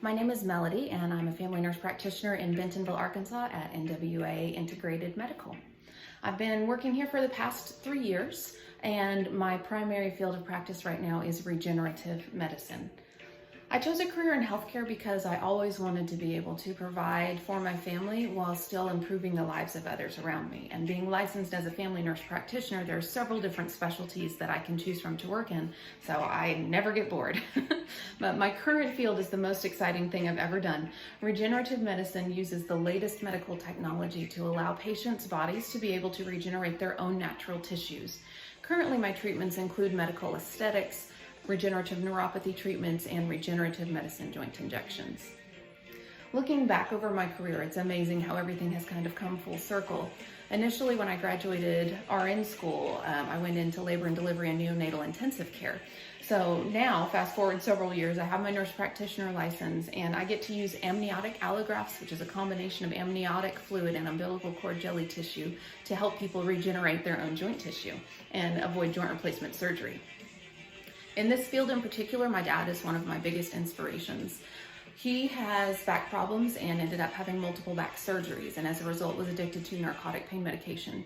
My name is Melody, and I'm a family nurse practitioner in Bentonville, Arkansas at NWA Integrated Medical. I've been working here for the past 3 years, and my primary field of practice right now is regenerative medicine. I chose a career in healthcare because I always wanted to be able to provide for my family while still improving the lives of others around me. And being licensed as a family nurse practitioner, there are several different specialties that I can choose from to work in, so I never get bored. But my current field is the most exciting thing I've ever done. Regenerative medicine uses the latest medical technology to allow patients' bodies to be able to regenerate their own natural tissues. Currently, my treatments include medical aesthetics, regenerative neuropathy treatments, and regenerative medicine joint injections. Looking back over my career, it's amazing how everything has kind of come full circle. Initially, when I graduated RN school, I went into labor and delivery and neonatal intensive care. So now, fast forward several years, I have my nurse practitioner license, and I get to use amniotic allografts, which is a combination of amniotic fluid and umbilical cord jelly tissue, to help people regenerate their own joint tissue and avoid joint replacement surgery. In this field in particular, my dad is one of my biggest inspirations. He has back problems and ended up having multiple back surgeries, and as a result was addicted to narcotic pain medication.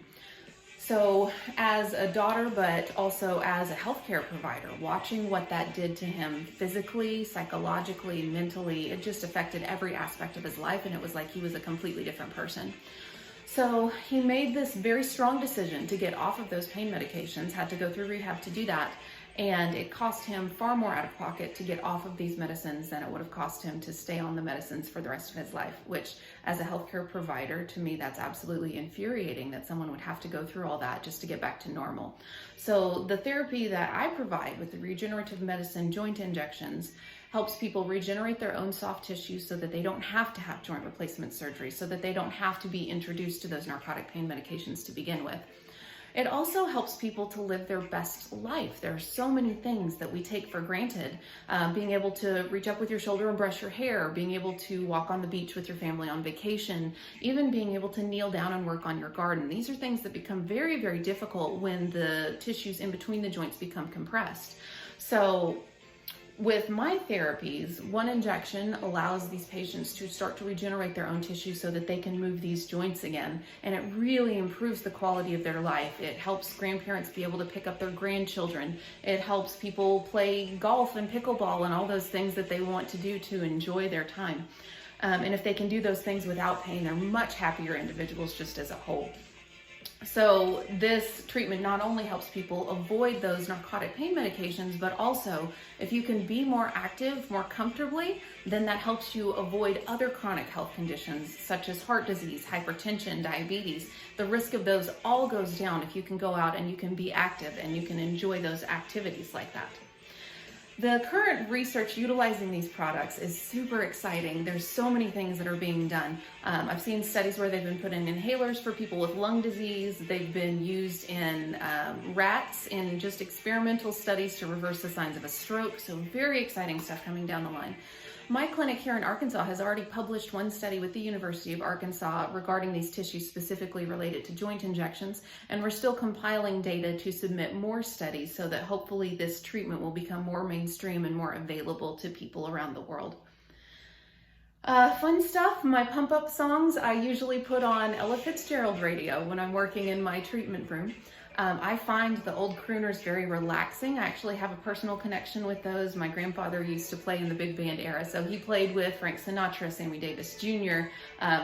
So as a daughter, but also as a healthcare provider, watching what that did to him physically, psychologically, mentally, it just affected every aspect of his life, and it was like he was a completely different person. So he made this very strong decision to get off of those pain medications, had to go through rehab to do that, and it cost him far more out of pocket to get off of these medicines than it would have cost him to stay on the medicines for the rest of his life, which as a healthcare provider, to me, that's absolutely infuriating that someone would have to go through all that just to get back to normal. So the therapy that I provide with the regenerative medicine joint injections helps people regenerate their own soft tissue so that they don't have to have joint replacement surgery, so that they don't have to be introduced to those narcotic pain medications to begin with. It also helps people to live their best life. There are so many things that we take for granted. Being able to reach up with your shoulder and brush your hair, being able to walk on the beach with your family on vacation, even being able to kneel down and work on your garden. These are things that become very, very difficult when the tissues in between the joints become compressed. So with my therapies, one injection allows these patients to start to regenerate their own tissue so that they can move these joints again, and it really improves the quality of their life. It helps grandparents be able to pick up their grandchildren. It helps people play golf and pickleball and all those things that they want to do to enjoy their time. And if they can do those things without pain, they're much happier individuals just as a whole. So this treatment not only helps people avoid those narcotic pain medications, but also if you can be more active, more comfortably, then that helps you avoid other chronic health conditions such as heart disease, hypertension, diabetes. The risk of those all goes down if you can go out and you can be active and you can enjoy those activities like that. The current research utilizing these products is super exciting. There's so many things that are being done. I've seen studies where they've been put in inhalers for people with lung disease. They've been used in rats in just experimental studies to reverse the signs of a stroke. So very exciting stuff coming down the line. My clinic here in Arkansas has already published one study with the University of Arkansas regarding these tissues specifically related to joint injections, and we're still compiling data to submit more studies so that hopefully this treatment will become more mainstream and more available to people around the world. Fun stuff, my pump up songs, I usually put on Ella Fitzgerald radio when I'm working in my treatment room. I find the old crooners very relaxing. I actually have a personal connection with those. My grandfather used to play in the big band era, so he played with Frank Sinatra, Sammy Davis Jr.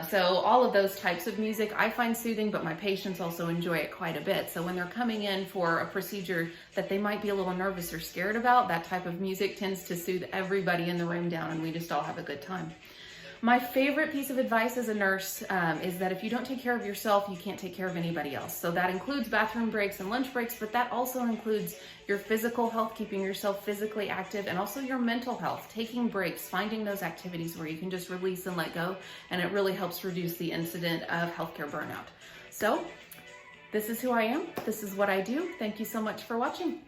So all of those types of music I find soothing, but my patients also enjoy it quite a bit. So when they're coming in for a procedure that they might be a little nervous or scared about, that type of music tends to soothe everybody in the room down, and we just all have a good time. My favorite piece of advice as a nurse is that if you don't take care of yourself, you can't take care of anybody else. So that includes bathroom breaks and lunch breaks, but that also includes your physical health, keeping yourself physically active, and also your mental health, taking breaks, finding those activities where you can just release and let go, and it really helps reduce the incident of healthcare burnout. So this is who I am. This is what I do. Thank you so much for watching.